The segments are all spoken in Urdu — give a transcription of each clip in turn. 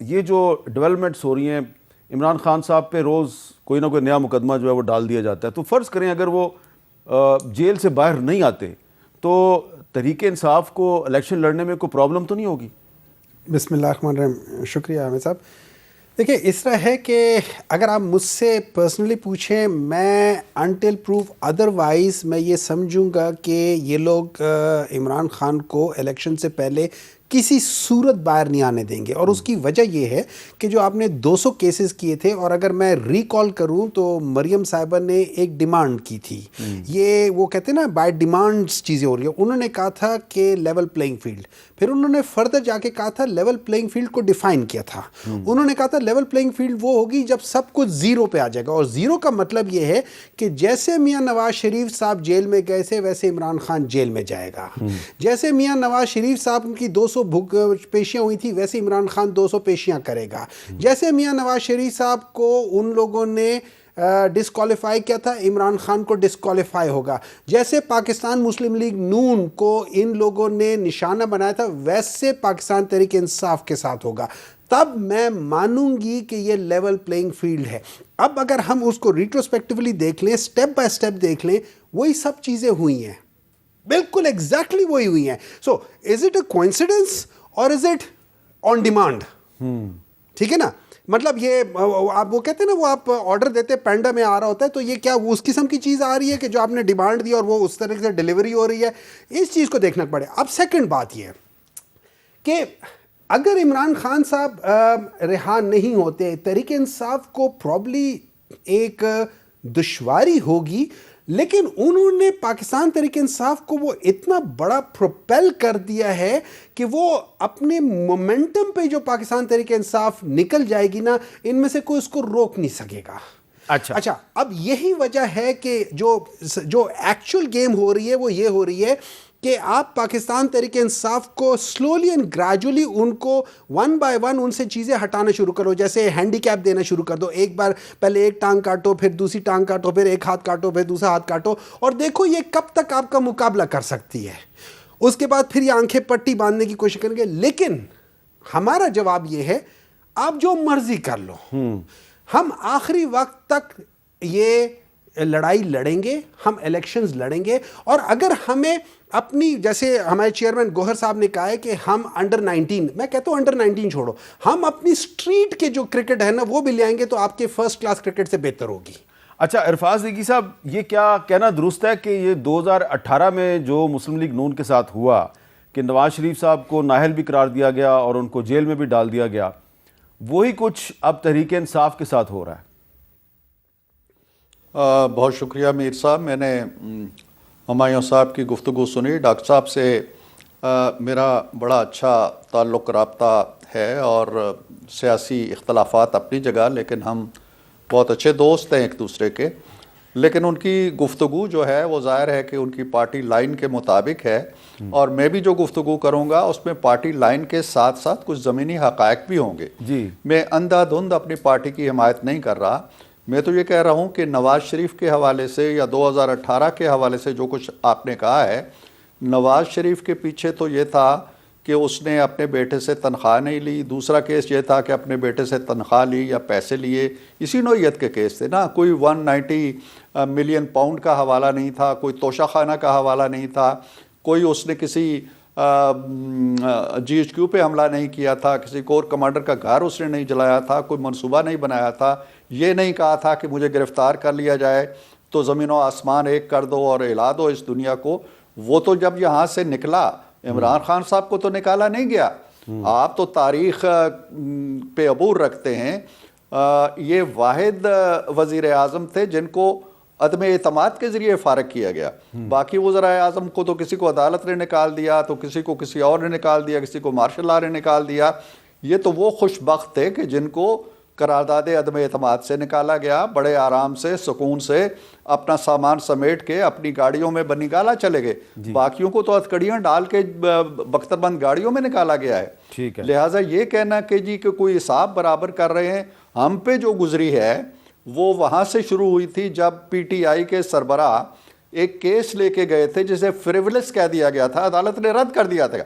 یہ جو ڈیولپمنٹس ہو رہی ہیں، عمران خان صاحب پہ روز کوئی نہ کوئی نیا مقدمہ جو ہے وہ ڈال دیا جاتا ہے، تو فرض کریں اگر وہ جیل سے باہر نہیں آتے تو تحریک انصاف کو الیکشن لڑنے میں کوئی پرابلم تو نہیں ہوگی؟ بسم اللہ الرحمن الرحیم. شکریہ عامر صاحب. دیکھیں اس طرح ہے کہ اگر آپ مجھ سے پرسنلی پوچھیں، میں انٹل پروف ادروائز میں یہ سمجھوں گا کہ یہ لوگ عمران خان کو الیکشن سے پہلے کسی صورت باہر نہیں آنے دیں گے. اور اس کی وجہ یہ ہے کہ جو آپ نے 200 کیسز کیے تھے، اور اگر میں ریکال کروں تو مریم صاحبہ نے ایک ڈیمانڈ کی تھی، یہ وہ کہتے ہیں نا بائی ڈیمانڈس چیزیں ہو رہی ہیں. انہوں نے کہا تھا کہ لیول پلینگ فیلڈ، پھر انہوں نے فردر جا کے کہا تھا لیول پلینگ فیلڈ کو ڈیفائن کیا تھا. انہوں نے کہا تھا لیول پلینگ فیلڈ وہ ہوگی جب سب کچھ زیرو پہ آ جائے گا. اور زیرو کا مطلب یہ ہے کہ جیسے میاں نواز شریف صاحب جیل میں گئے تھے ویسے عمران خان جیل میں جائے گا. جیسے میاں نواز شریف صاحب کی 200 پیشیاں ہوئی تھی ویسے عمران خان 200 پیشیاں کرے گا. جیسے میاں نواز شریف صاحب کو ان لوگوں نے ڈسکوالیفائی کیا تھا، عمران خان کو ڈسکوالیفائی ہوگا. جیسے پاکستان مسلم لیگ نون کو ان لوگوں نے نشانہ بنایا تھا ویسے پاکستان تحریک انصاف کے ساتھ ہوگا. تب میں مانوں گی کہ یہ لیول پلینگ فیلڈ ہے. اب اگر ہم اس کو ریٹروسپیکٹیولی دیکھ لیں، سٹیپ بائی سٹیپ دیکھ لیں، وہی سب چیزیں ہوئی ہیں، بالکل ایگزیکٹلی وہی ہوئی ہیں. سو از اٹ اے کوئنسیڈنس اور از اٹ آن ڈیمانڈ؟ ٹھیک ہے نا، مطلب یہ آپ وہ کہتے ہیں نا، وہ آپ آرڈر دیتے پینڈا میں آ رہا ہوتا ہے، تو یہ کیا وہ اس قسم کی چیز آ رہی ہے کہ جو آپ نے ڈیمانڈ دی اور وہ اس طرح سے ڈیلیوری ہو رہی ہے؟ اس چیز کو دیکھنا پڑے. اب سیکنڈ بات یہ ہے کہ اگر عمران خان صاحب رہا نہیں ہوتے، تحریک انصاف کو پرابلی ایک دشواری ہوگی. لیکن انہوں نے پاکستان تحریک انصاف کو وہ اتنا بڑا پروپیل کر دیا ہے کہ وہ اپنے مومنٹم پہ جو پاکستان تحریک انصاف نکل جائے گی نا، ان میں سے کوئی اس کو روک نہیں سکے گا. اچھا اب یہی وجہ ہے کہ جو ایکچوئل گیم ہو رہی ہے وہ یہ ہو رہی ہے کہ آپ پاکستان تحریک انصاف کو سلولی اینڈ گریجولی ان کو ون بائی ون ان سے چیزیں ہٹانا شروع کرو. جیسے ہینڈی کیپ دینا شروع کر دو، ایک بار پہلے ایک ٹانگ کاٹو، پھر دوسری ٹانگ کاٹو، پھر ایک ہاتھ کاٹو، پھر دوسرا ہاتھ کاٹو، اور دیکھو یہ کب تک آپ کا مقابلہ کر سکتی ہے. اس کے بعد پھر یہ آنکھیں پٹی باندھنے کی کوشش کریں گے. لیکن ہمارا جواب یہ ہے آپ جو مرضی کر لو، ہم آخری وقت تک یہ لڑائی لڑیں گے، ہم الیکشنز لڑیں گے. اور اگر ہمیں اپنی، جیسے ہمارے چیئرمین گوہر صاحب نے کہا ہے کہ ہم انڈر 19، میں کہتا ہوں انڈر 19 چھوڑو، ہم اپنی اسٹریٹ کے جو کرکٹ ہے نا وہ بھی لے آئیں گے تو آپ کے فرسٹ کلاس کرکٹ سے بہتر ہوگی. اچھا عرفاز دیگی صاحب، یہ کیا کہنا درست ہے کہ یہ 2018 میں جو مسلم لیگ نون کے ساتھ ہوا کہ نواز شریف صاحب کو نااہل بھی قرار دیا گیا اور ان کو جیل میں بھی ڈال دیا گیا، وہی کچھ اب تحریک انصاف کے ساتھ ہو رہا ہے؟ بہت شکریہ میر صاحب. میں نے ہمایوں صاحب کی گفتگو سنی. ڈاکٹر صاحب سے میرا بڑا اچھا تعلق رابطہ ہے اور سیاسی اختلافات اپنی جگہ، لیکن ہم بہت اچھے دوست ہیں ایک دوسرے کے. لیکن ان کی گفتگو جو ہے وہ ظاہر ہے کہ ان کی پارٹی لائن کے مطابق ہے، اور میں بھی جو گفتگو کروں گا اس میں پارٹی لائن کے ساتھ ساتھ کچھ زمینی حقائق بھی ہوں گے. میں اندھا دھند اپنی پارٹی کی حمایت نہیں کر رہا. میں تو یہ کہہ رہا ہوں کہ نواز شریف کے حوالے سے یا 2018 کے حوالے سے جو کچھ آپ نے کہا ہے، نواز شریف کے پیچھے تو یہ تھا کہ اس نے اپنے بیٹے سے تنخواہ نہیں لی. دوسرا کیس یہ تھا کہ اپنے بیٹے سے تنخواہ لی یا پیسے لیے. اسی نوعیت کے کیس تھے نا. کوئی 190 ملین پاؤنڈ کا حوالہ نہیں تھا، کوئی توشہ خانہ کا حوالہ نہیں تھا، کوئی اس نے کسی GHQ پہ حملہ نہیں کیا تھا، کسی کور کمانڈر کا گھر اس نے نہیں جلایا تھا، کوئی منصوبہ نہیں بنایا تھا. یہ نہیں کہا تھا کہ مجھے گرفتار کر لیا جائے تو زمین و آسمان ایک کر دو اور ہلا دو اس دنیا کو. وہ تو جب یہاں سے نکلا، عمران خان صاحب کو تو نکالا نہیں گیا. آپ تو تاریخ پہ عبور رکھتے ہیں. یہ واحد وزیر اعظم تھے جن کو عدم اعتماد کے ذریعے فارغ کیا گیا. باقی وزرائے اعظم کو تو کسی کو عدالت نے نکال دیا، تو کسی کو کسی اور نے نکال دیا، کسی کو مارشل لا نے نکال دیا. یہ تو وہ خوش بخت تھے کہ جن کو قرارداد عدم اعتماد سے نکالا گیا، بڑے آرام سے سکون سے اپنا سامان سمیٹ کے اپنی گاڑیوں میں نکالا چلے گئے. باقیوں کو تو ہتھکڑیاں ڈال کے بختر بند گاڑیوں میں نکالا گیا ہے. لہٰذا یہ کہنا کہ جی کہ کوئی حساب برابر کر رہے ہیں، ہم پہ جو گزری ہے وہ وہاں سے شروع ہوئی تھی جب PTI کے سربراہ ایک کیس لے کے گئے تھے جسے فریولس کہہ دیا گیا تھا، عدالت نے رد کر دیا تھا.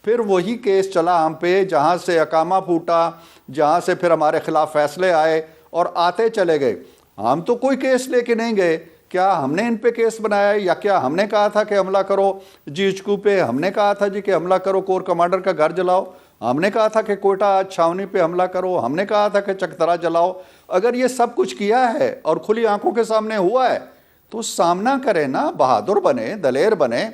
پھر وہی کیس چلا ہم پہ، جہاں سے اقامہ پھوٹا، جہاں سے پھر ہمارے خلاف فیصلے آئے اور آتے چلے گئے۔ ہم تو کوئی کیس لے کے نہیں گئے، کیا ہم نے ان پہ کیس بنایا یا کیا ہم نے کہا تھا کہ حملہ کرو GHQ پہ؟ ہم نے کہا تھا جی کہ حملہ کرو، کور کمانڈر کا گھر جلاؤ؟ ہم نے کہا تھا کہ کوئٹہ چھاونی پہ حملہ کرو؟ ہم نے کہا تھا کہ چکترا جلاؤ؟ اگر یہ سب کچھ کیا ہے اور کھلی آنکھوں کے سامنے ہوا ہے تو سامنا کریں نا، بہادر بنے، دلیر بنے۔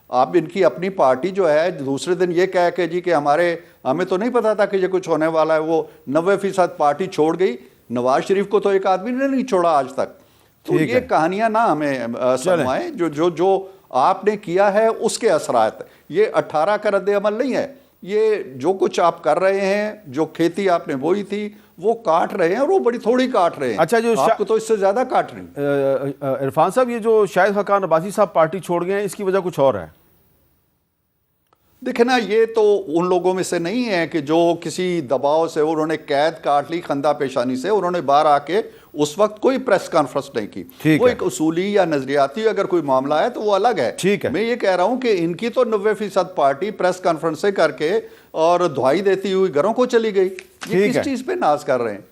آپ ان کی اپنی پارٹی جو ہے دوسرے دن یہ کہہ کے جی کہ ہمیں تو نہیں پتا تھا کہ یہ کچھ ہونے والا ہے، وہ 90% پارٹی چھوڑ گئی۔ نواز شریف کو تو ایک آدمی نے نہیں چھوڑا آج تک۔ تو یہ کہانیاں نہ ہمیں سنوائیں، جو آپ نے کیا ہے اس کے اثرات۔ یہ 18 کا رد عمل نہیں ہے، یہ جو کچھ آپ کر رہے ہیں، جو کھیتی آپ نے بوئی تھی وہ کاٹ رہے ہیں، اور وہ بڑی تھوڑی کاٹ رہے ہیں۔ اچھا، جو آپ کو تو اس سے زیادہ کاٹ رہے ہیں۔ عرفان صاحب، یہ جو شاہد خاقان عباسی صاحب پارٹی چھوڑ گئے ہیں، اس کی وجہ کچھ اور ہے؟ دیکھیں نا، یہ تو ان لوگوں میں سے نہیں ہے کہ جو کسی دباؤ سے انہوں نے قید کاٹ لی خندہ پیشانی سے، انہوں نے باہر آ کے اس وقت کوئی پریس کانفرنس نہیں کی۔ وہ ایک اصولی یا نظریاتی اگر کوئی معاملہ ہے تو وہ الگ ہے۔ میں یہ کہہ رہا ہوں کہ ان کی تو 90% پارٹی پریس کانفرنسیں کر کے اور دعائی دیتی ہوئی گھروں کو چلی گئی۔ یہ کس چیز پہ ناز کر رہے ہیں؟